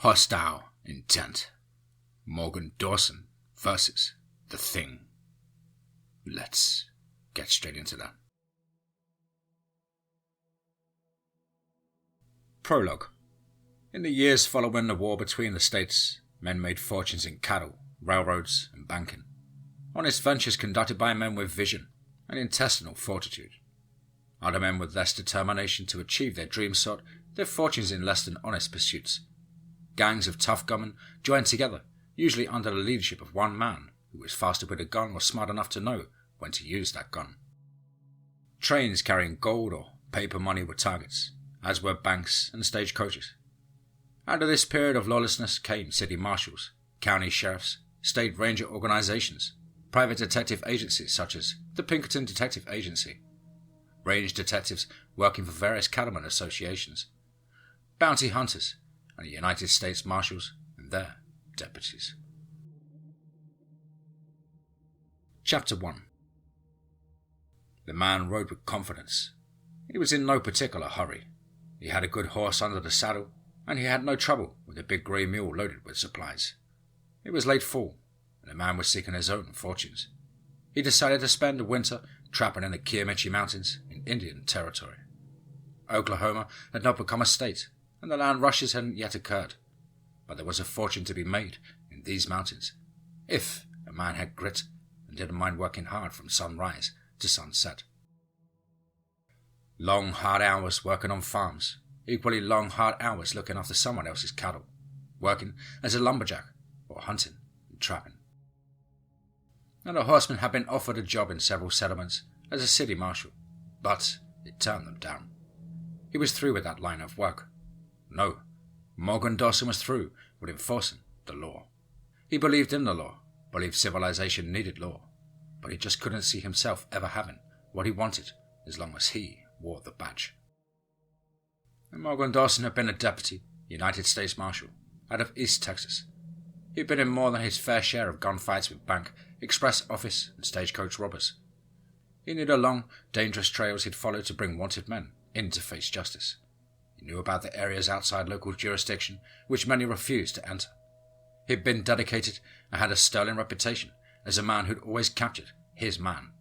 Hostile intent. Morgan Dawson versus the Thing. Let's get straight into that. Prologue. In the years following the war between the states, men made fortunes in cattle, railroads, and banking. Honest ventures conducted by men with vision and intestinal fortitude. Other men with less determination to achieve their dreams sought their fortunes in less than honest pursuits. Gangs of tough gunmen joined together, usually under the leadership of one man who was faster with a gun or smart enough to know when to use that gun. Trains carrying gold or paper money were targets, as were banks and stagecoaches. Out of this period of lawlessness came city marshals, county sheriffs, state ranger organizations, private detective agencies such as the Pinkerton Detective Agency, range detectives working for various cattlemen associations, bounty hunters, and the United States Marshals and their deputies. Chapter 1. The man rode with confidence. He was in no particular hurry. He had a good horse under the saddle, and he had no trouble with a big grey mule loaded with supplies. It was late fall, and the man was seeking his own fortunes. He decided to spend the winter trapping in the Kiamichi Mountains in Indian Territory. Oklahoma had not become a state, and the land rushes hadn't yet occurred. But there was a fortune to be made in these mountains, if a man had grit and didn't mind working hard from sunrise to sunset. Long, hard hours working on farms, equally long, hard hours looking after someone else's cattle, working as a lumberjack or hunting and trapping. And the horseman had been offered a job in several settlements as a city marshal, but it turned them down. He was through with that line of work. No, Morgan Dawson was through with enforcing the law. He believed in the law, believed civilization needed law, but he just couldn't see himself ever having what he wanted as long as he wore the badge. And Morgan Dawson had been a deputy United States Marshal out of East Texas. He'd been in more than his fair share of gunfights with bank, express office, and stagecoach robbers. He knew the long, dangerous trails he'd followed to bring wanted men in to face justice. He knew about the areas outside local jurisdiction which many refused to enter. He'd been dedicated and had a sterling reputation as a man who'd always captured his man.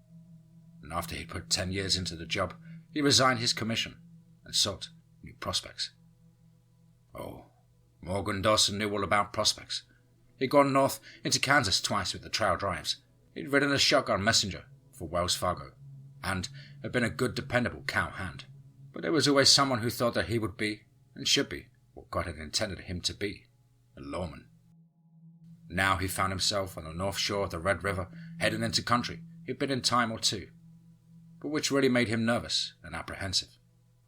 And after he'd put 10 years into the job, he resigned his commission and sought new prospects. Oh, Morgan Dawson knew all about prospects. He'd gone north into Kansas twice with the trail drives. He'd ridden a shotgun messenger for Wells Fargo, and had been a good dependable cow hand. But there was always someone who thought that he would be, and should be, what God had intended him to be, a lawman. Now he found himself on the north shore of the Red River, heading into country he'd been in time or two, but which really made him nervous and apprehensive.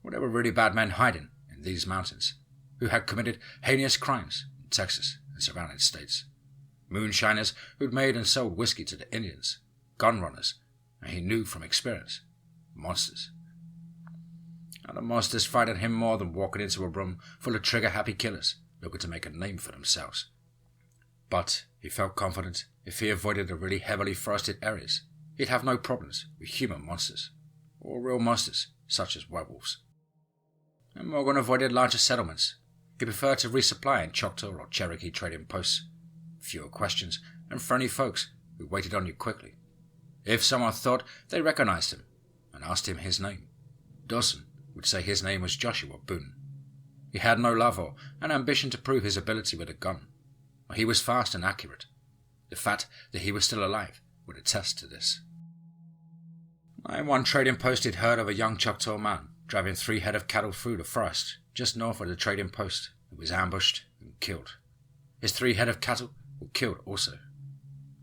Well, there were really bad men hiding in these mountains, who had committed heinous crimes in Texas and surrounding states. Moonshiners who'd made and sold whiskey to the Indians, gun runners, and he knew from experience, monsters. And the monsters frightened him more than walking into a room full of trigger-happy killers looking to make a name for themselves. But he felt confident if he avoided the really heavily forested areas, he'd have no problems with human monsters, or real monsters such as werewolves. And Morgan avoided larger settlements. He preferred to resupply in Choctaw or Cherokee trading posts. Fewer questions and friendly folks who waited on you quickly. If someone thought they recognized him and asked him his name, Dawson would say his name was Joshua Boone. He had no love or an ambition to prove his ability with a gun. He was fast and accurate. The fact that he was still alive would attest to this. In one trading post he'd heard of a young Choctaw man driving 3 head of cattle through the forest just north of the trading post who was ambushed and killed. His 3 head of cattle were killed also.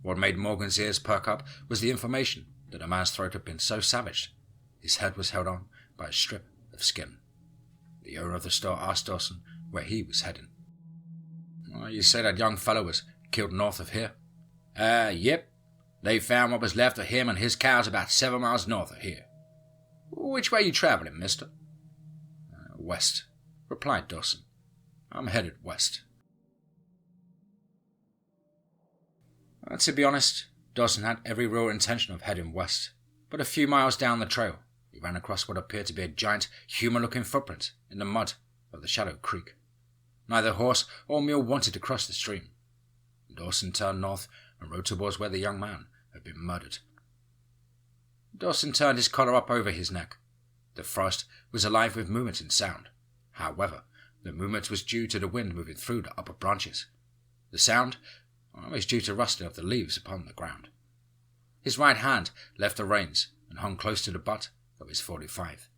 What made Morgan's ears perk up was the information that the man's throat had been so savaged his head was held on by a strip of skin. The owner of the store asked Dawson where he was heading. You say that young fellow was killed north of here? Yep. They found what was left of him and his cows about 7 miles north of here. Which way you travelling, mister? West, replied Dawson. I'm headed west. To be honest, Dawson had every real intention of heading west, but a few miles down the trail, he ran across what appeared to be a giant, human-looking footprint in the mud of the Shadow Creek. Neither horse or mule wanted to cross the stream. Dawson turned north and rode towards where the young man had been murdered. Dawson turned his collar up over his neck. The forest was alive with movement and sound. However, the movement was due to the wind moving through the upper branches. The sound was due to rustling of the leaves upon the ground. His right hand left the reins and hung close to the butt of his .45.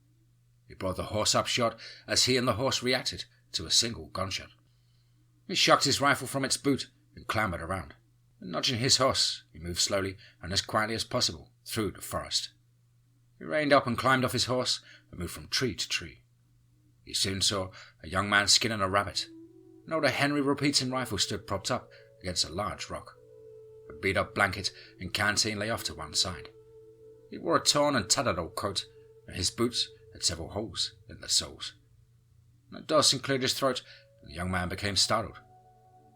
He brought the horse up short as he and the horse reacted to a single gunshot. He shocked his rifle from its boot and clambered around. Nudging his horse, he moved slowly and as quietly as possible through the forest. He reined up and climbed off his horse and moved from tree to tree. He soon saw a young man skinning a rabbit. An older Henry repeating rifle stood propped up against a large rock. A beat-up blanket and canteen lay off to one side. He wore a torn and tattered old coat, and his boots had several holes in the soles. Dawson cleared his throat, and the young man became startled.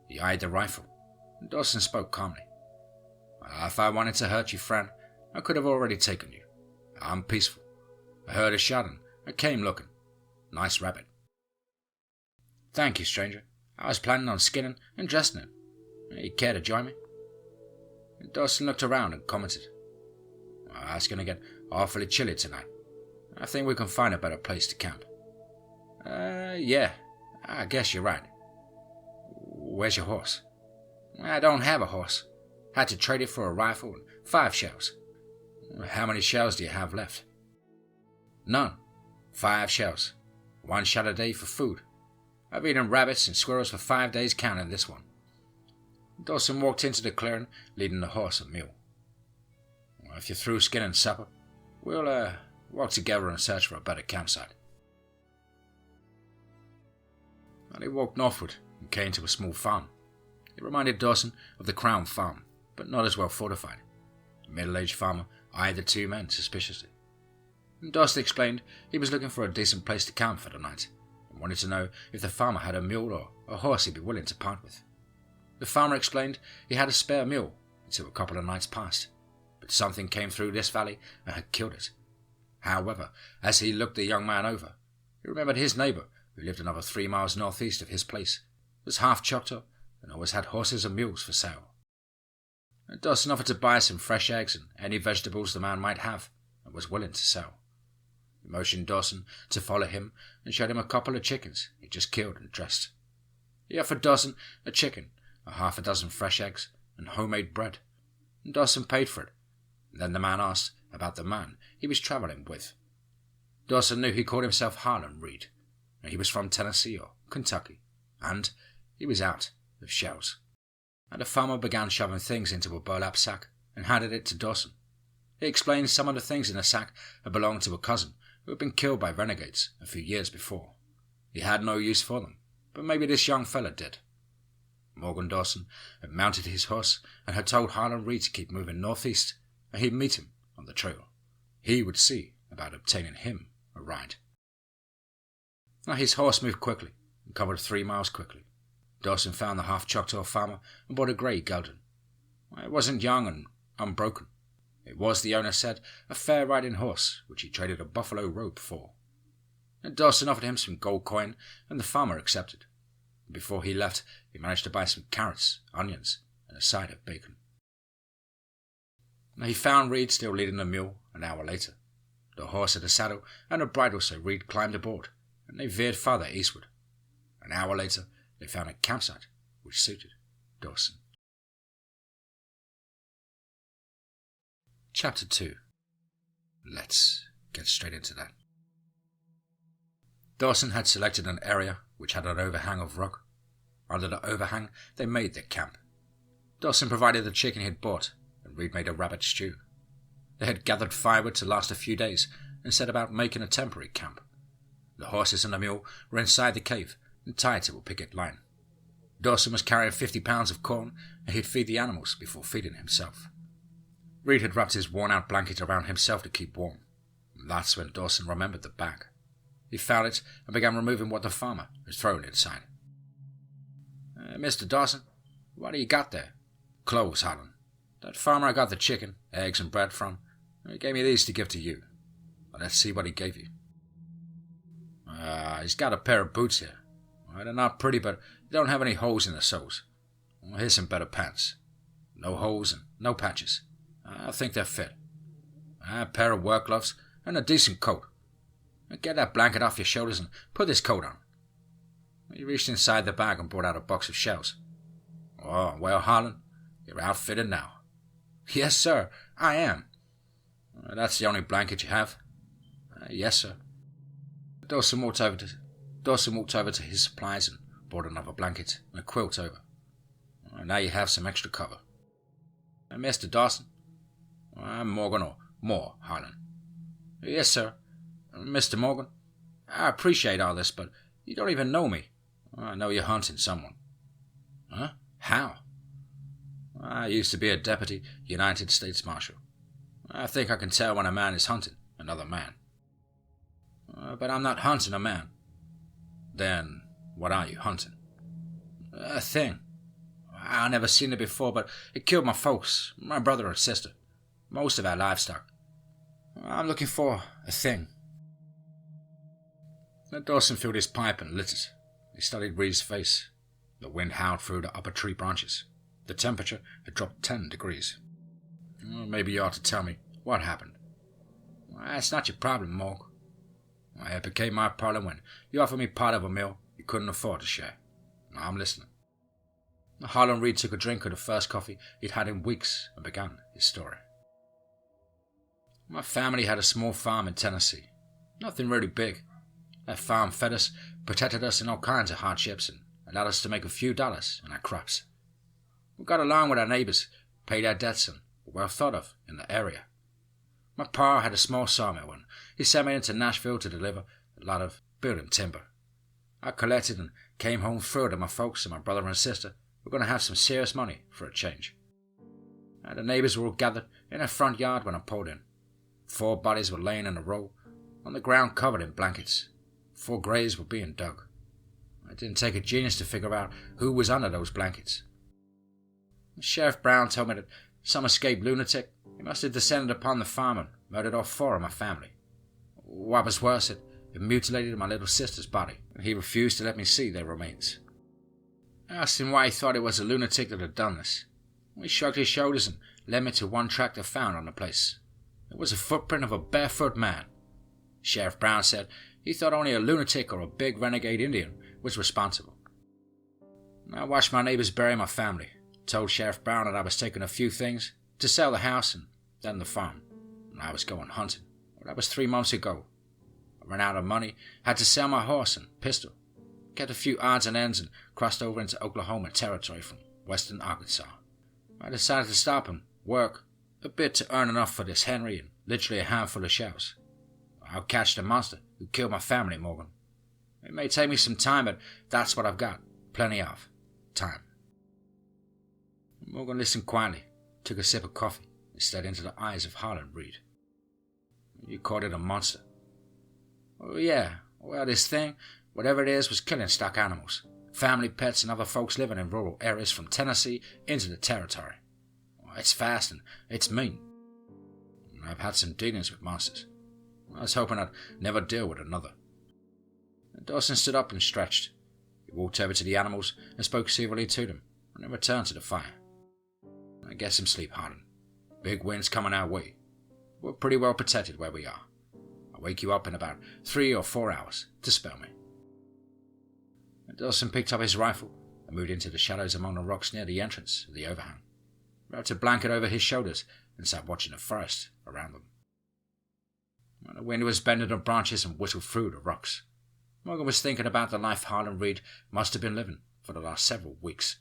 He eyed the rifle, and Dawson spoke calmly. "If I wanted to hurt you, friend, I could have already taken you. I'm peaceful. I heard a shot and I came looking. Nice rabbit." "Thank you, stranger. I was planning on skinning and dressing it. You care to join me?" And Dawson looked around and commented, "It's going to get awfully chilly tonight. I think we can find a better place to camp." Yeah, I guess you're right. Where's your horse?" "I don't have a horse. Had to trade it for a rifle and 5 shells." "How many shells do you have left?" "None. 5 shells. 1 shot a day for food. I've eaten rabbits and squirrels for 5 days counting this one." Dawson walked into the clearing, leading the horse and mule. "If you're through skinning supper, we'll walk together and search for a better campsite." And he walked northward and came to a small farm. It reminded Dawson of the Crown Farm, but not as well fortified. A middle-aged farmer eyed the two men suspiciously. And Dawson explained he was looking for a decent place to camp for the night, and wanted to know if the farmer had a mule or a horse he'd be willing to part with. The farmer explained he had a spare mule until a couple of nights passed, but something came through this valley and had killed it. However, as he looked the young man over, he remembered his neighbour, who lived another 3 miles northeast of his place, was half Choctaw and always had horses and mules for sale. And Dawson offered to buy some fresh eggs and any vegetables the man might have, and was willing to sell. He motioned Dawson to follow him and showed him a couple of chickens he'd just killed and dressed. He offered Dawson a chicken, a half a dozen fresh eggs, and homemade bread, and Dawson paid for it. And then the man asked about the man he was travelling with. Dawson knew he called himself Harlan Reed, and he was from Tennessee or Kentucky, and he was out of shells. And the farmer began shoving things into a burlap sack and handed it to Dawson. He explained some of the things in the sack had belonged to a cousin who had been killed by renegades a few years before. He had no use for them, but maybe this young fella did. Morgan Dawson had mounted his horse and had told Harlan Reed to keep moving northeast, and he'd meet him on the trail. He would see about obtaining him a ride. Now his horse moved quickly and covered 3 miles quickly. Dawson found the half-Choctaw farmer and bought a grey gelding. It wasn't young and unbroken. It was, the owner said, a fair riding horse, which he traded a buffalo robe for. And Dawson offered him some gold coin, and the farmer accepted. Before he left, he managed to buy some carrots, onions, and a side of bacon. Now he found Reed still leading the mule an hour later. The horse had a saddle and a bridle, so Reed climbed aboard, and they veered farther eastward. An hour later, they found a campsite which suited Dawson. Chapter 2. Let's get straight into that. Dawson had selected an area which had an overhang of rock. Under the overhang, they made their camp. Dawson provided the chicken he had bought, and Reed made a rabbit stew. They had gathered firewood to last a few days and set about making a temporary camp. The horses and the mule were inside the cave and tied to a picket line. Dawson was carrying 50 pounds of corn, and he'd feed the animals before feeding himself. Reed had wrapped his worn-out blanket around himself to keep warm. And that's when Dawson remembered the bag. He found it and began removing what the farmer had thrown inside. "Mr. Dawson, what do you got there?" "Clothes, Harlan. That farmer I got the chicken, eggs and bread from, he gave me these to give to you. Let's see what he gave you." He's got a pair of boots here. They're not pretty, but they don't have any holes in the soles. Well, here's some better pants. No holes and no patches. I think they're fit. A pair of work gloves and a decent coat. Get that blanket off your shoulders and put this coat on. He reached inside the bag and brought out a box of shells. Oh, well, Harlan, you're outfitted now. Yes, sir, I am. That's the only blanket you have? Yes, sir. Dawson walked over to his supplies and brought another blanket and a quilt over. Now you have some extra cover. Mr. Dawson? I'm Morgan or Moore, Harlan. Yes, sir. Mr. Morgan, I appreciate all this, but you don't even know me. I know you're hunting someone. Huh? How? I used to be a deputy United States Marshal. I think I can tell when a man is hunting another man. But I'm not hunting a man. Then what are you hunting? A thing. I never seen it before, but it killed my folks, my brother and sister, most of our livestock. I'm looking for a thing. Dawson filled his pipe and lit it. He studied Reed's face. The wind howled through the upper tree branches. The temperature had dropped 10 degrees. Maybe you ought to tell me what happened. That's not your problem, Morg. It became my problem when you offered me part of a meal you couldn't afford to share. I'm listening. Harlan Reed took a drink of the first coffee he'd had in weeks and began his story. My family had a small farm in Tennessee. Nothing really big. That farm fed us, protected us in all kinds of hardships, and allowed us to make a few dollars on our crops. We got along with our neighbors, paid our debts, and were well thought of in the area. My pa had a small sawmill, and he sent me into Nashville to deliver a lot of building timber. I collected and came home thrilled that my folks and my brother and sister were going to have some serious money for a change. The neighbors were all gathered in our front yard when I pulled in. 4 bodies were laying in a row, on the ground covered in blankets. 4 graves were being dug. It didn't take a genius to figure out who was under those blankets. Sheriff Brown told me that some escaped lunatic, he must have descended upon the farm and murdered all 4 of my family. What was worse, it mutilated my little sister's body, and he refused to let me see their remains. I asked him why he thought it was a lunatic that had done this. He shrugged his shoulders and led me to one track they found on the place. It was a footprint of a barefoot man. Sheriff Brown said he thought only a lunatic or a big renegade Indian was responsible. I watched my neighbors bury my family, told Sheriff Brown that I was taking a few things to sell the house and then the farm. I was going hunting. Well, that was 3 months ago. I ran out of money, had to sell my horse and pistol, kept a few odds and ends, and crossed over into Oklahoma territory from western Arkansas. I decided to stop and work a bit to earn enough for this Henry and literally a handful of shells. I'll catch the monster who killed my family, Morgan. It may take me some time, but that's what I've got. Plenty of time. Morgan listened quietly, took a sip of coffee, and stared into the eyes of Harlan Reed. You called it a monster. Oh, yeah. Well, this thing, whatever it is, was killing stock animals, family pets, and other folks living in rural areas from Tennessee into the territory. It's fast and it's mean. I've had some dealings with monsters. I was hoping I'd never deal with another. Dawson stood up and stretched. He walked over to the animals and spoke civilly to them, and then returned to the fire. Get some sleep, Harlan. Big winds coming our way. We're pretty well protected where we are. I'll wake you up in about 3 or 4 hours to spell me. Dawson picked up his rifle and moved into the shadows among the rocks near the entrance of the overhang, wrapped a blanket over his shoulders, and sat watching the forest around them. The wind was bending the branches and whistled through the rocks. Morgan was thinking about the life Harlan Reed must have been living for the last several weeks.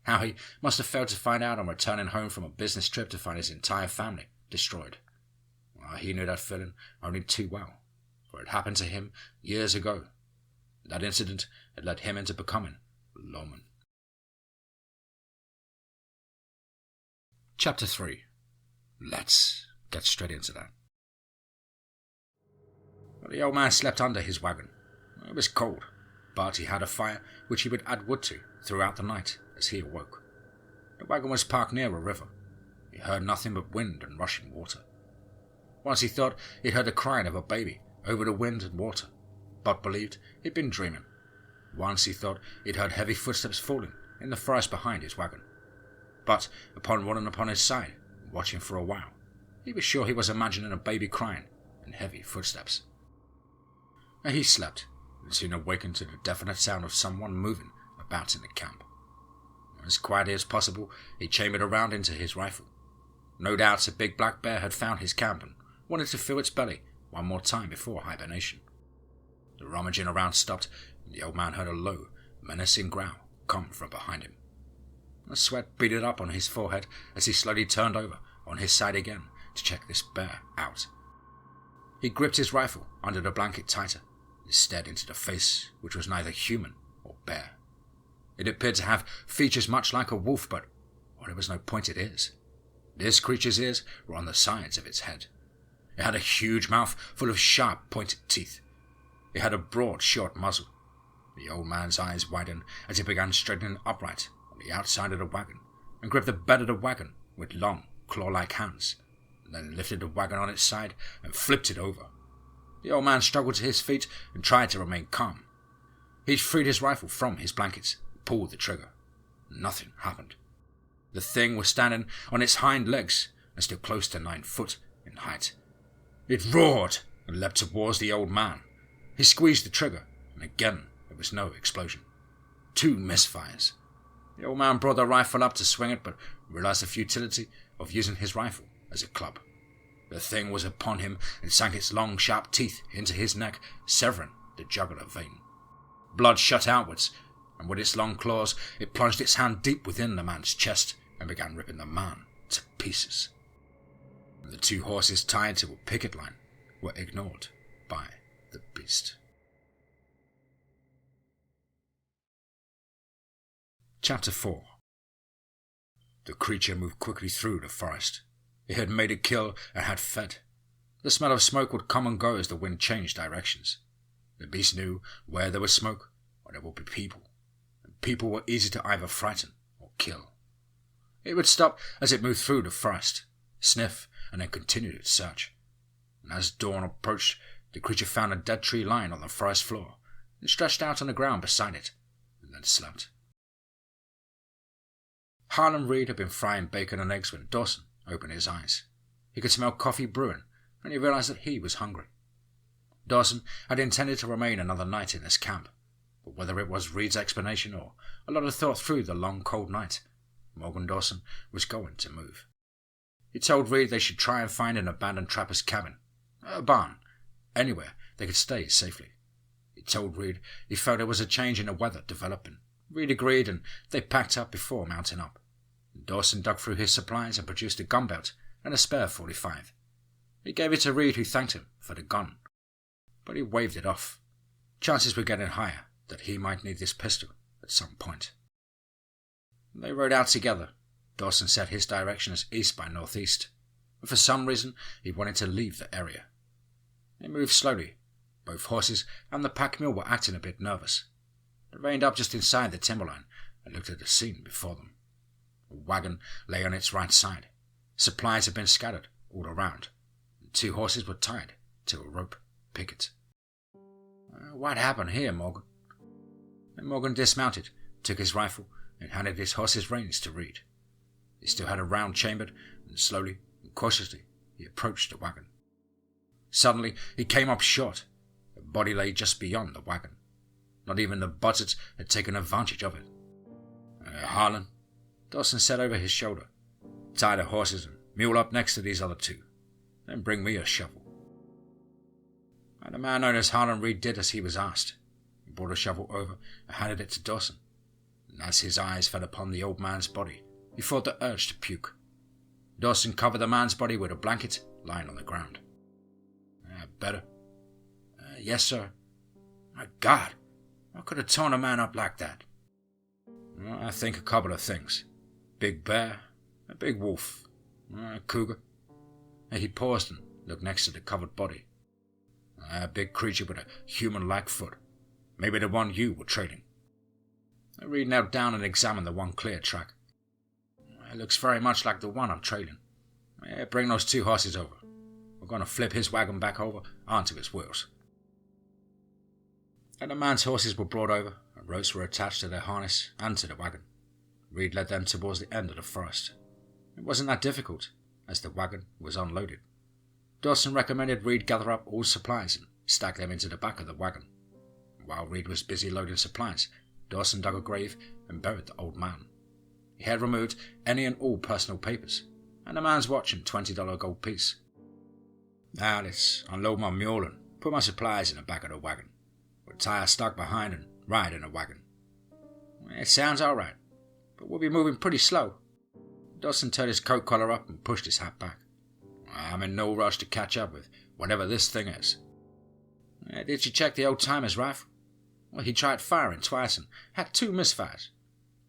How he must have felt to find out on returning home from a business trip to find his entire family destroyed. Well, he knew that feeling only too well, for it happened to him years ago. That incident had led him into becoming a lawman. Chapter 3. Let's get straight into that. The old man slept under his wagon. It was cold, but he had a fire which he would add wood to throughout the night as he awoke. The wagon was parked near a river. He heard nothing but wind and rushing water. Once he thought he'd heard the crying of a baby over the wind and water, but believed he'd been dreaming. Once he thought he'd heard heavy footsteps falling in the forest behind his wagon. But upon rolling upon his side, watching for a while, he was sure he was imagining a baby crying and heavy footsteps. He slept, and soon awakened to the definite sound of someone moving about in the camp. As quietly as possible, he chambered around into his rifle. No doubt a big black bear had found his camp and wanted to fill its belly one more time before hibernation. The rummaging around stopped, and the old man heard a low, menacing growl come from behind him. The sweat beaded up on his forehead as he slowly turned over on his side again to check this bear out. He gripped his rifle under the blanket tighter and stared into the face, which was neither human or bear. It appeared to have features much like a wolf, but there was no pointed ears. This creature's ears were on the sides of its head. It had a huge mouth full of sharp, pointed teeth. It had a broad, short muzzle. The old man's eyes widened as he began straightening upright on the outside of the wagon and gripped the bed of the wagon with long, claw-like hands, and then lifted the wagon on its side and flipped it over. The old man struggled to his feet and tried to remain calm. He freed his rifle from his blankets and pulled the trigger. Nothing happened. The thing was standing on its hind legs and still close to 9 foot in height. It roared and leapt towards the old man. He squeezed the trigger, and again there was no explosion. 2 misfires. The old man brought the rifle up to swing it, but realized the futility of using his rifle as a club. The thing was upon him and sank its long, sharp teeth into his neck, severing the jugular vein. Blood shot outwards, and with its long claws it plunged its hand deep within the man's chest and began ripping the man to pieces. The 2 horses tied to a picket line were ignored by the beast. Chapter 4. The creature moved quickly through the forest. It had made a kill and had fed. The smell of smoke would come and go as the wind changed directions. The beast knew where there was smoke, or there would be people, and people were easy to either frighten or kill. It would stop as it moved through the forest, sniff, and then continued its search. And as dawn approached, the creature found a dead tree lying on the forest floor and stretched out on the ground beside it, and then slept. Harlan Reed had been frying bacon and eggs when Dawson opened his eyes. He could smell coffee brewing, and he realized that he was hungry. Dawson had intended to remain another night in this camp, but whether it was Reed's explanation or a lot of thought through the long cold night, Morgan Dawson was going to move. He told Reed they should try and find an abandoned trapper's cabin, a barn, anywhere they could stay safely. He told Reed he felt there was a change in the weather developing. Reed agreed, and they packed up before mounting up. Dawson dug through his supplies and produced a gun belt and a spare .45. He gave it to Reed, who thanked him for the gun, but he waved it off. Chances were getting higher that he might need this pistol at some point. They rode out together. Dawson set his direction as east by northeast, but for some reason he wanted to leave the area. They moved slowly. Both horses and the pack mule were acting a bit nervous. They reined up just inside the timberline and looked at the scene before them. A wagon lay on its right side. Supplies had been scattered all around, and 2 horses were tied to a rope picket. What happened here, Morgan? And Morgan dismounted, took his rifle, and handed his horse's reins to Reed. He still had a round chambered, and slowly and cautiously he approached the wagon. Suddenly he came up short. The body lay just beyond the wagon. Not even the buzzards had taken advantage of it. Harlan, Dawson said over his shoulder, tie the horses and mule up next to these other 2. Then bring me a shovel. And the man known as Harlan Reed did as he was asked. He brought a shovel over and handed it to Dawson. And as his eyes fell upon the old man's body, he felt the urge to puke. Dawson covered the man's body with a blanket lying on the ground. Better? Yes, sir. My God, what could have torn a man up like that? Well, I think a couple of things. Big bear, a big wolf, a cougar. He paused and looked next to the covered body. A big creature with a human-like foot. Maybe the one you were trailing. Reed knelt down and examined the one clear track. It looks very much like the one I'm trailing. Bring those 2 horses over. We're going to flip his wagon back over onto its wheels. And the man's horses were brought over, Ropes were attached to their harness and to the wagon. Reed led them towards the end of the forest. It wasn't that difficult, as the wagon was unloaded. Dawson recommended Reed gather up all supplies and stack them into the back of the wagon. While Reed was busy loading supplies, Dawson dug a grave and buried the old man. He had removed any and all personal papers, and a man's watch and $20 gold piece. "Now let's unload my mule and put my supplies in the back of the wagon. We'll tie our stock behind and ride in the wagon." "It sounds all right, but we'll be moving pretty slow." Dawson turned his coat collar up and pushed his hat back. "I'm in no rush to catch up with whatever this thing is." "Did you check the old-timer's rifle?" "Well, he tried firing twice and had 2 misfires."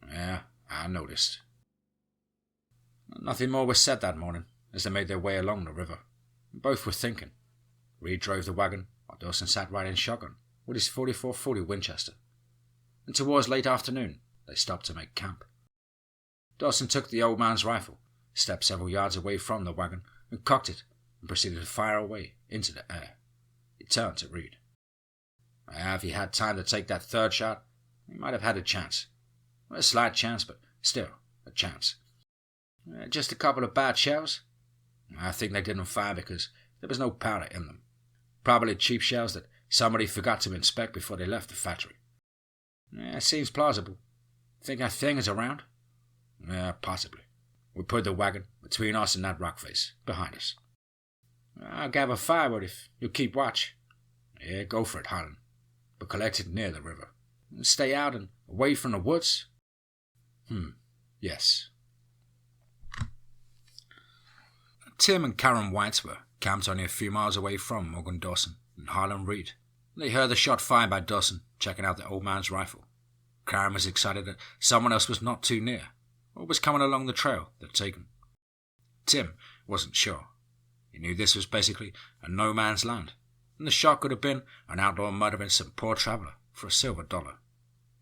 "Yeah, I noticed." Nothing more was said that morning as they made their way along the river. Both were thinking. Reed drove the wagon while Dawson sat riding shotgun with his 44-40 Winchester. And towards late afternoon, they stopped to make camp. Dawson took the old man's rifle, stepped several yards away from the wagon, and cocked it, and proceeded to fire away into the air. He turned to Reed. "If he had time to take that third shot, he might have had a chance. A slight chance, but still a chance." "Just a couple of bad shells?" "I think they didn't fire because there was no powder in them. Probably cheap shells that somebody forgot to inspect before they left the factory." "Seems plausible. Think that thing is around?" Possibly. We put the wagon between us and that rock face behind us." "I'll gather firewood if you'll keep watch." "Yeah, go for it, Harlan. But collect it near the river. Stay out and away from the woods?" Yes." Tim and Karen White were camped only a few miles away from Morgan Dawson and Harlan Reed. They heard the shot fired by Dawson, checking out the old man's rifle. Karen was excited that someone else was not too near, or was coming along the trail they'd taken. Tim wasn't sure. He knew this was basically a no-man's land, and the shot could have been an outlaw murdering some poor traveller for a silver dollar.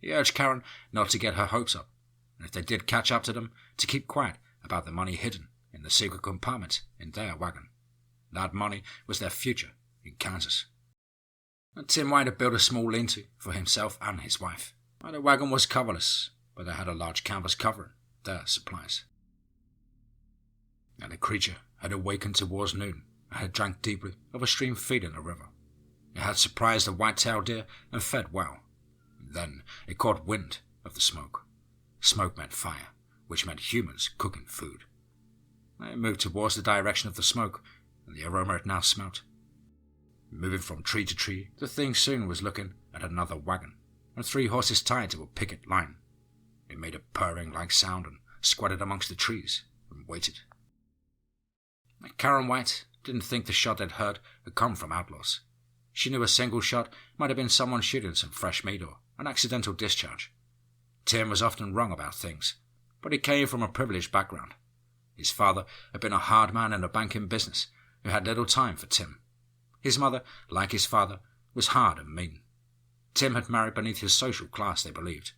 He urged Karen not to get her hopes up, and if they did catch up to them, to keep quiet about the money hidden in the secret compartment in their wagon. That money was their future in Kansas. And Tim White had built a small lean-to for himself and his wife. The wagon was coverless, but they had a large canvas covering their supplies. And the creature had awakened towards noon and had drank deeply of a stream feeding the river. It had surprised a white-tailed deer and fed well. Then it caught wind of the smoke. Smoke meant fire, which meant humans cooking food. It moved towards the direction of the smoke, and the aroma it now smelt. Moving from tree to tree, the thing soon was looking at another wagon, and 3 horses tied to a picket line. It made a purring-like sound and squatted amongst the trees and waited. Karen White didn't think the shot they'd heard had come from outlaws. She knew a single shot might have been someone shooting some fresh meat or an accidental discharge. Tim was often wrong about things, but he came from a privileged background. His father had been a hard man in a banking business who had little time for Tim. His mother, like his father, was hard and mean. Tim had married beneath his social class, they believed.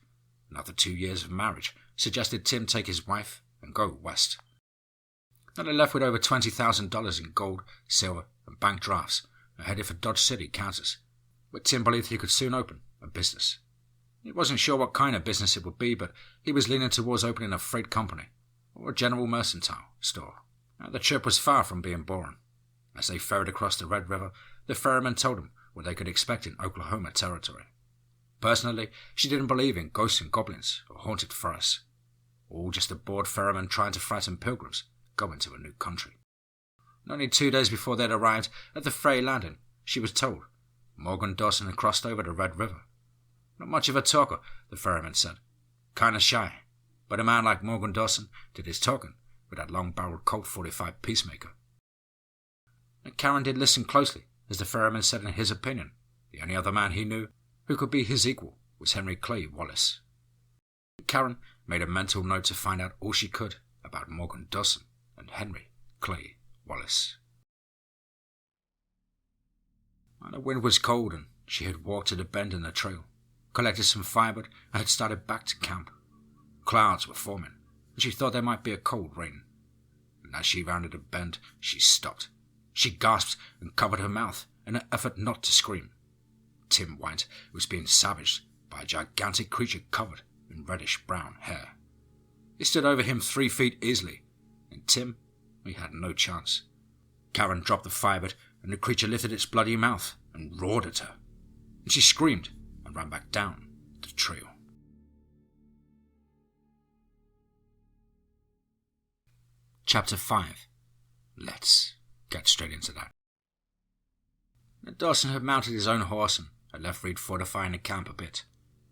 Another 2 years of marriage suggested Tim take his wife and go west. Then they left with over $20,000 in gold, silver, and bank drafts and headed for Dodge City, Kansas, where Tim believed he could soon open a business. He wasn't sure what kind of business it would be, but he was leaning towards opening a freight company or a general mercantile store. The trip was far from being boring. As they ferried across the Red River, the ferryman told them what they could expect in Oklahoma territory. Personally, she didn't believe in ghosts and goblins or haunted forests. All just a bored ferryman trying to frighten pilgrims going to a new country. Only 2 days before they'd arrived at the Frey landing, she was told Morgan Dawson had crossed over the Red River. Not much of a talker, the ferryman said. Kinda shy, but a man like Morgan Dawson did his talking with that long-barreled Colt 45 Peacemaker. And Karen did listen closely, as the ferryman said in his opinion, the only other man he knew who could be his equal was Henry Clay Wallace. Karen made a mental note to find out all she could about Morgan Dawson and Henry Clay Wallace. The wind was cold, and she had walked to the bend in the trail, collected some firewood, and had started back to camp. Clouds were forming, and she thought there might be a cold rain. And as she rounded a bend, she stopped. She gasped and covered her mouth in an effort not to scream. Tim White was being savaged by a gigantic creature covered in reddish-brown hair. It stood over him 3 feet easily, and Tim, he had no chance. Karen dropped the firebit, and the creature lifted its bloody mouth and roared at her, and she screamed and ran back down the trail. Chapter 5. Let's get straight into that. Dawson had mounted his own horse and had left Reed fortifying the camp a bit.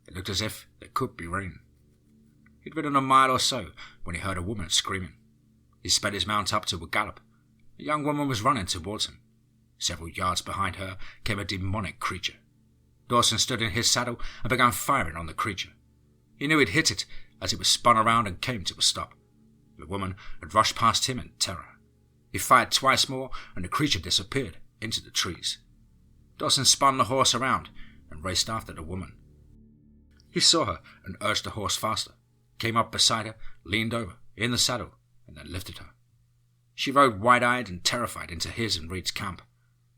It looked as if there could be rain. He'd ridden a mile or so when he heard a woman screaming. He sped his mount up to a gallop. A young woman was running towards him. Several yards behind her came a demonic creature. Dawson stood in his saddle and began firing on the creature. He knew he'd hit it as it was spun around and came to a stop. The woman had rushed past him in terror. He fired twice more and the creature disappeared into the trees. Dawson spun the horse around and raced after the woman. He saw her and urged the horse faster, came up beside her, leaned over, in the saddle, and then lifted her. She rode wide-eyed and terrified into his and Reed's camp.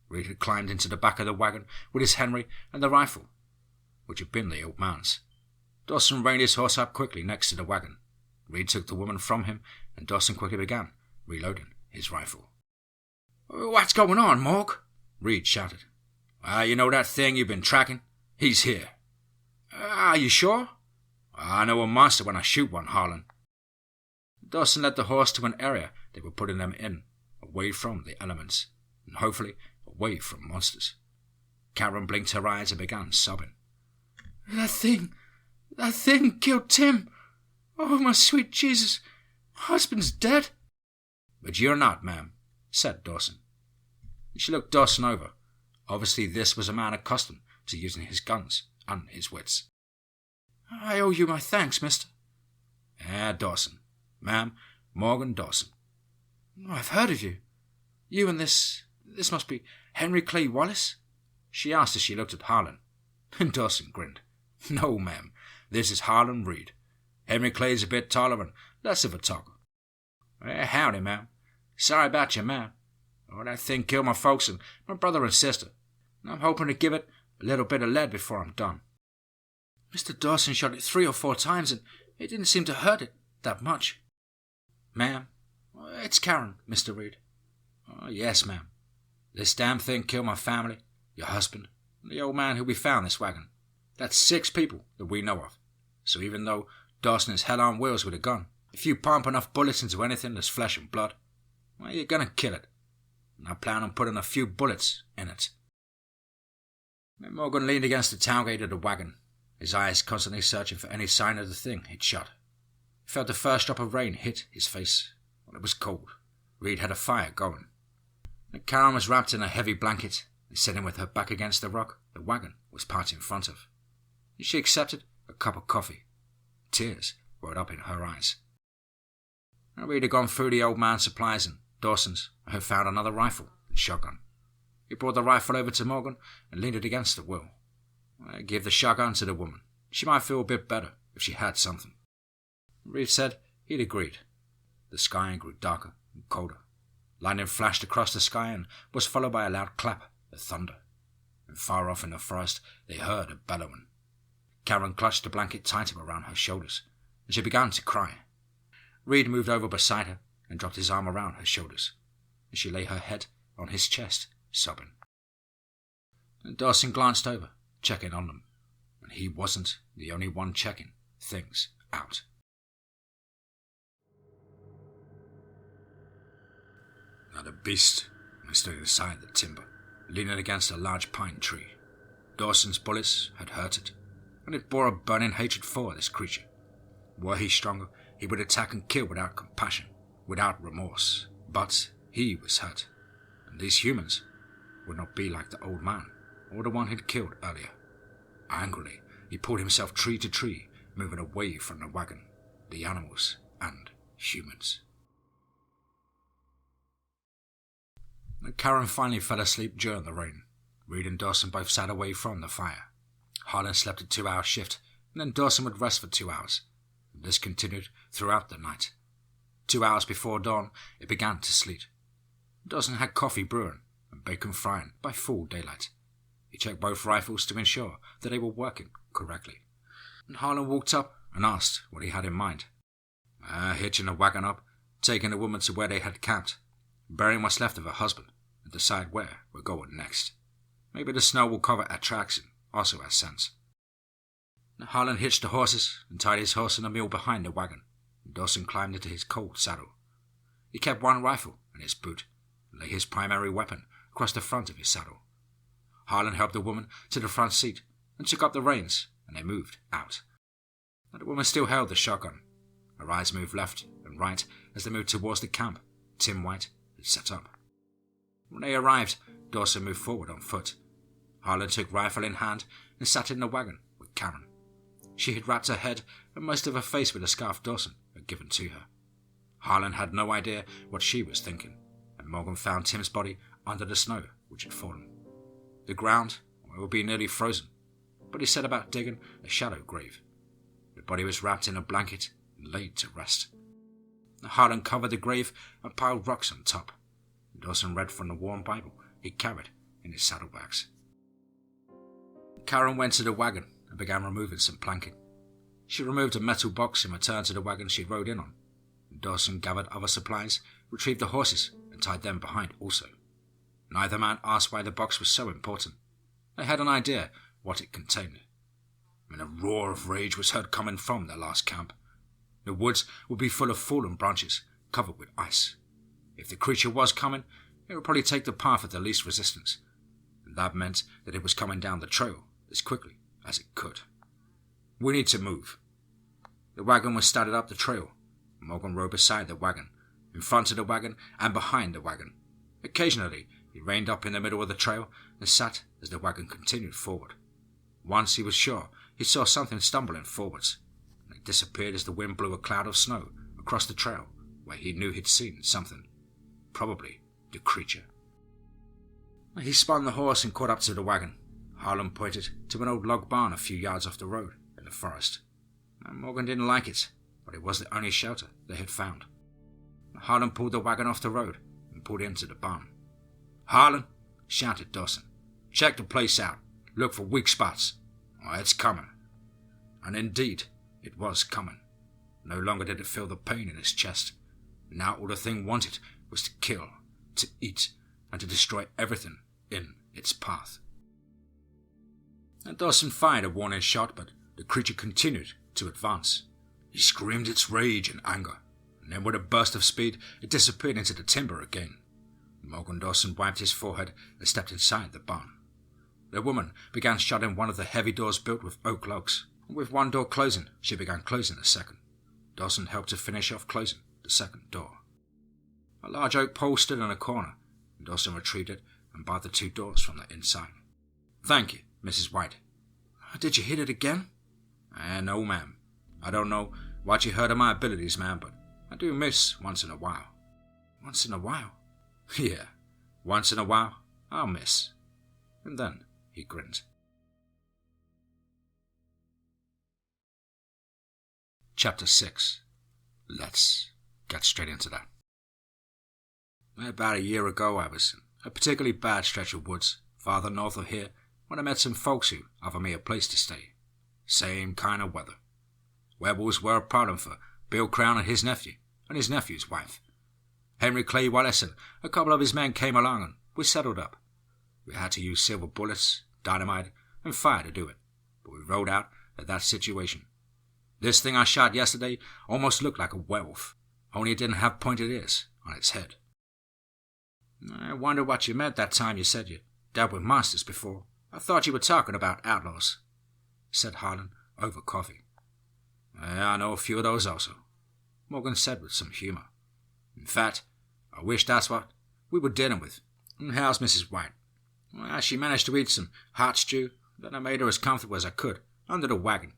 Reed had climbed into the back of the wagon with his Henry and the rifle, which had been the old man's. Dawson reined his horse up quickly next to the wagon. Reed took the woman from him, and Dawson quickly began reloading his rifle. "What's going on, Morg?" Reed shouted. You know that thing you've been tracking? He's here." "Are you sure?" "I know a monster when I shoot one, Harlan." Dawson led the horse to an area they were putting them in, away from the elements, and hopefully away from monsters. Karen blinked her eyes and began sobbing. That thing killed Tim. Oh, my sweet Jesus, my husband's dead." "But you're not, ma'am," said Dawson. She looked Dawson over. Obviously this was a man accustomed to using his guns and his wits. "I owe you my thanks, mister." Dawson. Ma'am, Morgan Dawson." "I've heard of you. You and this must be Henry Clay Wallace?" she asked as she looked at Harlan. And Dawson grinned. "No, ma'am, this is Harlan Reed. Henry Clay's a bit taller and less of a talker." "Howdy, ma'am. Sorry about your man. That thing killed my folks and my brother and sister, and I'm hoping to give it a little bit of lead before I'm done." "Mr. Dawson shot it 3 or 4 times, and it didn't seem to hurt it that much." "Ma'am, it's Karen, Mr. Reed." "Yes, ma'am. This damn thing killed my family, your husband, and the old man who we found this wagon. That's 6 people that we know of. So even though Dawson is hell on wheels with a gun, if you pump enough bullets into anything that's flesh and blood, you're gonna kill it. And I plan on putting a few bullets in it." Morgan leaned against the tailgate of the wagon, his eyes constantly searching for any sign of the thing he'd shot. He felt the first drop of rain hit his face. It was cold. Reed had a fire going. Karen was wrapped in a heavy blanket, and sitting with her back against the rock the wagon was parked in front of. She accepted a cup of coffee. Tears welled up in her eyes. Reed had gone through the old man's supplies and Dawson's and had found another rifle and shotgun. He brought the rifle over to Morgan and leaned it against the wheel. Give the shotgun to the woman. She might feel a bit better if she had something. Reed said he'd agreed. The sky grew darker and colder. Lightning flashed across the sky and was followed by a loud clap of thunder. And far off in the forest they heard a bellowing. Karen clutched the blanket tighter around her shoulders, and she began to cry. Reed moved over beside her and dropped his arm around her shoulders, and she lay her head on his chest, sobbing. And Dawson glanced over, checking on them, and he wasn't the only one checking things out. Now the beast stood inside the timber, leaning against a large pine tree. Dawson's bullets had hurt it, and it bore a burning hatred for this creature. Were he stronger, he would attack and kill without compassion, without remorse. But he was hurt, and these humans would not be like the old man or the one he'd killed earlier. Angrily, he pulled himself tree to tree, moving away from the wagon, the animals, and humans. Karen finally fell asleep during the rain. Reed and Dawson both sat away from the fire. Harlan slept a 2-hour shift, and then Dawson would rest for 2 hours. This continued throughout the night. 2 hours before dawn, it began to sleet. Dawson had coffee brewing and bacon frying by full daylight. He checked both rifles to ensure that they were working correctly. And Harlan walked up and asked what he had in mind. Hitching the wagon up, taking the woman to where they had camped, burying what's left of her husband, and decide where we're going next. Maybe the snow will cover our tracks and also our scents. Harlan hitched the horses and tied his horse and a mule behind the wagon, and Dawson climbed into his cold saddle. He kept one rifle in his boot and lay his primary weapon across the front of his saddle. Harlan helped the woman to the front seat and took up the reins, and they moved out. The woman still held the shotgun. Her eyes moved left and right as they moved towards the camp Tim White had set up. When they arrived, Dawson moved forward on foot. Harlan took rifle in hand and sat in the wagon with Karen. She had wrapped her head and most of her face with a scarf Dawson had given to her. Harlan had no idea what she was thinking, and Morgan found Tim's body under the snow which had fallen. The ground would be nearly frozen, but he set about digging a shallow grave. The body was wrapped in a blanket and laid to rest. Harlan covered the grave and piled rocks on top. Dawson read from the worn Bible he carried in his saddlebags. Karen went to the wagon and began removing some planking. She removed a metal box and returned to the wagon she rode in on. Dawson gathered other supplies, retrieved the horses, and tied them behind also. Neither man asked why the box was so important. They had an idea what it contained. And a roar of rage was heard coming from their last camp. The woods would be full of fallen branches, covered with ice. If the creature was coming, it would probably take the path of the least resistance. And that meant that it was coming down the trail as quickly as it could. We need to move. The wagon was started up the trail. Morgan rode beside the wagon, in front of the wagon and behind the wagon. Occasionally, he reined up in the middle of the trail and sat as the wagon continued forward. Once he was sure he saw something stumbling forwards, and it disappeared as the wind blew a cloud of snow across the trail where he knew he'd seen something. Probably the creature. He spun the horse and caught up to the wagon. Harlan pointed to an old log barn a few yards off the road in the forest. Morgan didn't like it, but it was the only shelter they had found. Harlan pulled the wagon off the road and pulled into the barn. "Harlan," shouted Dawson, "check the place out. Look for weak spots. It's coming." And indeed, it was coming. No longer did it feel the pain in his chest. Now all the thing wanted was to kill, to eat, and to destroy everything in its path. And Dawson fired a warning shot, but the creature continued to advance. He screamed its rage and anger, and then with a burst of speed, it disappeared into the timber again. Morgan Dawson wiped his forehead and stepped inside the barn. The woman began shutting one of the heavy doors built with oak logs, and with one door closing, she began closing the second. Dawson helped her finish off closing the second door. A large oak pole stood in a corner, and Dawson retrieved it and barred the two doors from the inside. "Thank you, Mrs. White." "Did you hit it again?" "No, ma'am. I don't know what you heard of my abilities, ma'am, but I do miss once in a while." "Once in a while?" "Yeah, once in a while I'll miss." And then he grinned. Chapter 6. Let's get straight into that. About a year ago, I was in a particularly bad stretch of woods farther north of here when I met some folks who offered me a place to stay. Same kind of weather. Werewolves were a problem for Bill Crown and his nephew, and his nephew's wife. Henry Clay Wallace and a couple of his men came along and we settled up. We had to use silver bullets, dynamite, and fire to do it, but we rode out of that situation. This thing I shot yesterday almost looked like a werewolf, only it didn't have pointed ears on its head. "I wonder what you meant that time you said you dealt with monsters before. I thought you were talking about outlaws," said Harlan over coffee. "I know a few of those also," Morgan said with some humor. "In fact, I wish that's what we were dealing with. How's Mrs. White?" She managed to eat some hot stew, then I made her as comfortable as I could under the wagon.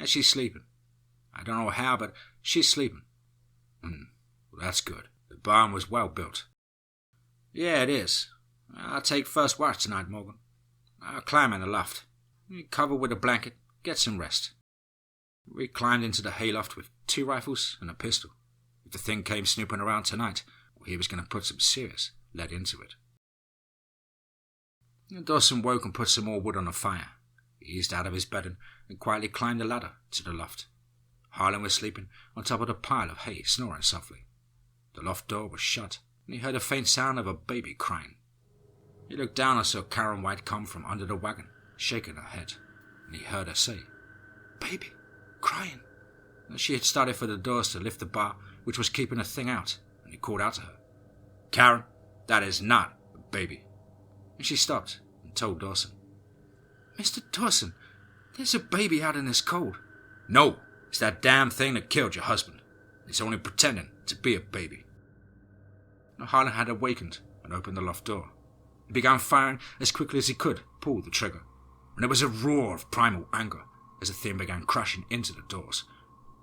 She's sleeping. I don't know how, but she's sleeping." Well, that's good. The barn was well built." "Yeah, it is. I'll take first watch tonight, Morgan. I'll climb in the loft. Cover with a blanket, get some rest." We climbed into the hayloft with 2 rifles and a pistol. If the thing came snooping around tonight, he was going to put some serious lead into it. Dawson woke and put some more wood on the fire. He eased out of his bed and quietly climbed the ladder to the loft. Harlan was sleeping on top of the pile of hay, snoring softly. The loft door was shut, and he heard a faint sound of a baby crying. He looked down and saw Karen White come from under the wagon, shaking her head, and he heard her say, "Baby, crying." And she had started for the doors to lift the bar which was keeping the thing out, and he called out to her, "Karen, that is not a baby." And she stopped and told Dawson, "Mr. Dawson, there's a baby out in this cold." "No, it's that damn thing that killed your husband. It's only pretending to be a baby." Now Harlan had awakened and opened the loft door. He began firing as quickly as he could, pulled the trigger, and there was a roar of primal anger as the thing began crashing into the doors.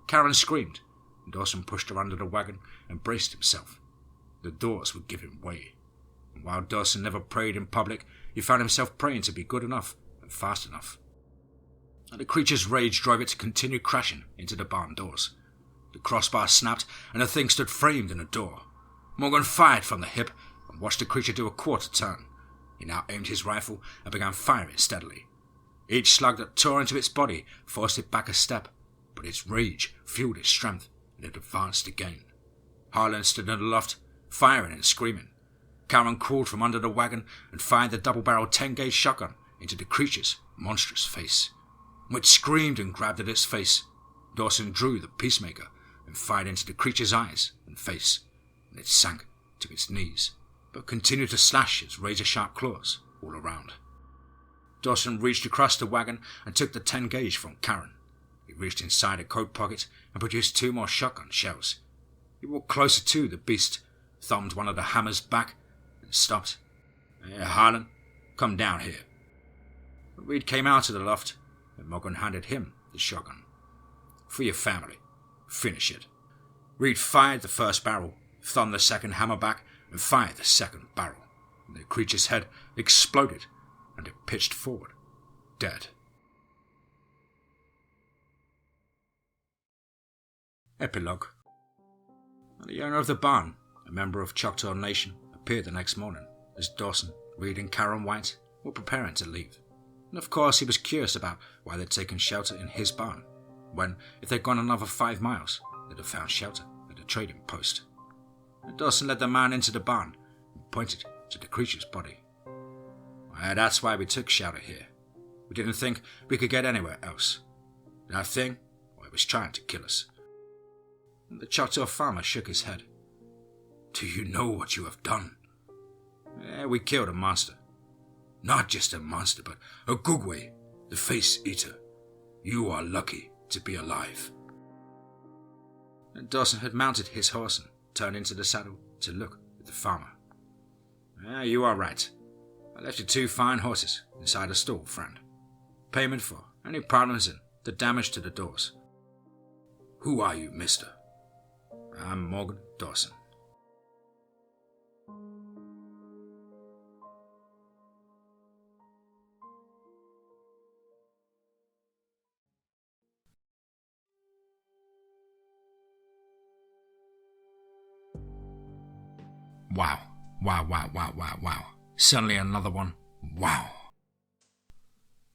Karen screamed, and Dawson pushed her under the wagon and braced himself. The doors were giving way, and while Dawson never prayed in public, he found himself praying to be good enough and fast enough. And the creature's rage drove it to continue crashing into the barn doors. The crossbar snapped, and the thing stood framed in the door. Morgan fired from the hip and watched the creature do a quarter turn. He now aimed his rifle and began firing steadily. Each slug that tore into its body forced it back a step, but its rage fueled its strength, and it advanced again. Harlan stood in the loft, firing and screaming. Karen crawled from under the wagon and fired the double-barreled 10-gauge shotgun into the creature's monstrous face. Which screamed and grabbed at its face. Dawson drew the peacemaker and fired into the creature's eyes and face, and it sank to its knees, but continued to slash its razor-sharp claws all around. Dawson reached across the wagon and took the 10-gauge from Karen. He reached inside a coat pocket and produced 2 more shotgun shells. He walked closer to the beast, thumbed one of the hammers back, and stopped. "Hey, Harlan, come down here." Reed came out of the loft, and Morgan handed him the shotgun. "For your family. Finish it." Reed fired the first barrel, thumbed the second hammer back, and fired the second barrel. And the creature's head exploded, and it pitched forward, dead. Epilogue. The owner of the barn, a member of Choctaw Nation, appeared the next morning as Dawson, Reed and Karen White were preparing to leave. And of course he was curious about why they'd taken shelter in his barn, when, if they'd gone another 5 miles, they'd have found shelter at a trading post. And Dawson led the man into the barn and pointed to the creature's body. "Well, that's why we took shelter here. We didn't think we could get anywhere else. That thing, well, it was trying to kill us." And the Choctaw farmer shook his head. "Do you know what you have done?" "We killed a monster. Not just a monster, but a Gugwe, the face eater. You are lucky to be alive." And Dawson had mounted his horse and turned into the saddle to look at the farmer. "You are right. I left you 2 fine horses inside a stall, friend. Payment for any problems and the damage to the doors." "Who are you, mister?" "I'm Morgan Dawson." Wow. Suddenly another one. Wow.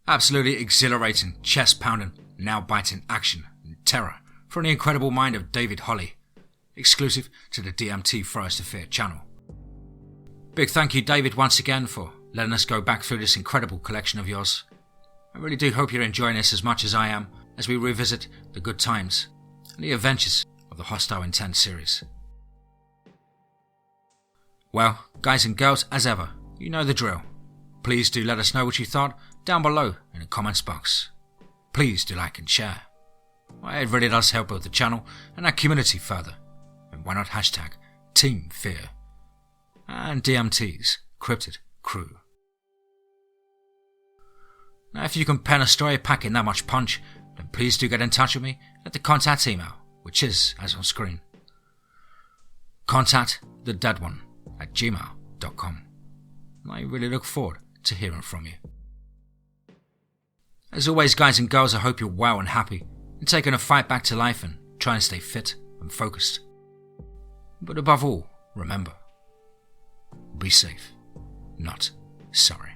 Absolutely exhilarating, chest-pounding, nail-biting action and terror from the incredible mind of David Holley, exclusive to the DMTForestOfFEAR channel. Big thank you, David, once again for letting us go back through this incredible collection of yours. I really do hope you're enjoying this as much as I am as we revisit the good times and the adventures of the Hostile Intent series. Well, guys and girls, as ever, you know the drill. Please do let us know what you thought down below in the comments box. Please do like and share. It really does help build the channel and our community further. And why not hashtag TeamFEAR and DMT's Cryptid crew. Now, if you can pen a story packing that much punch, then please do get in touch with me at the contact email, which is as on screen. contactthedeadone@gmail.com. I really look forward to hearing from you. As always, guys and girls, I hope you're well and happy and taking a fight back to life and try and stay fit and focused. But above all, remember, be safe, not sorry.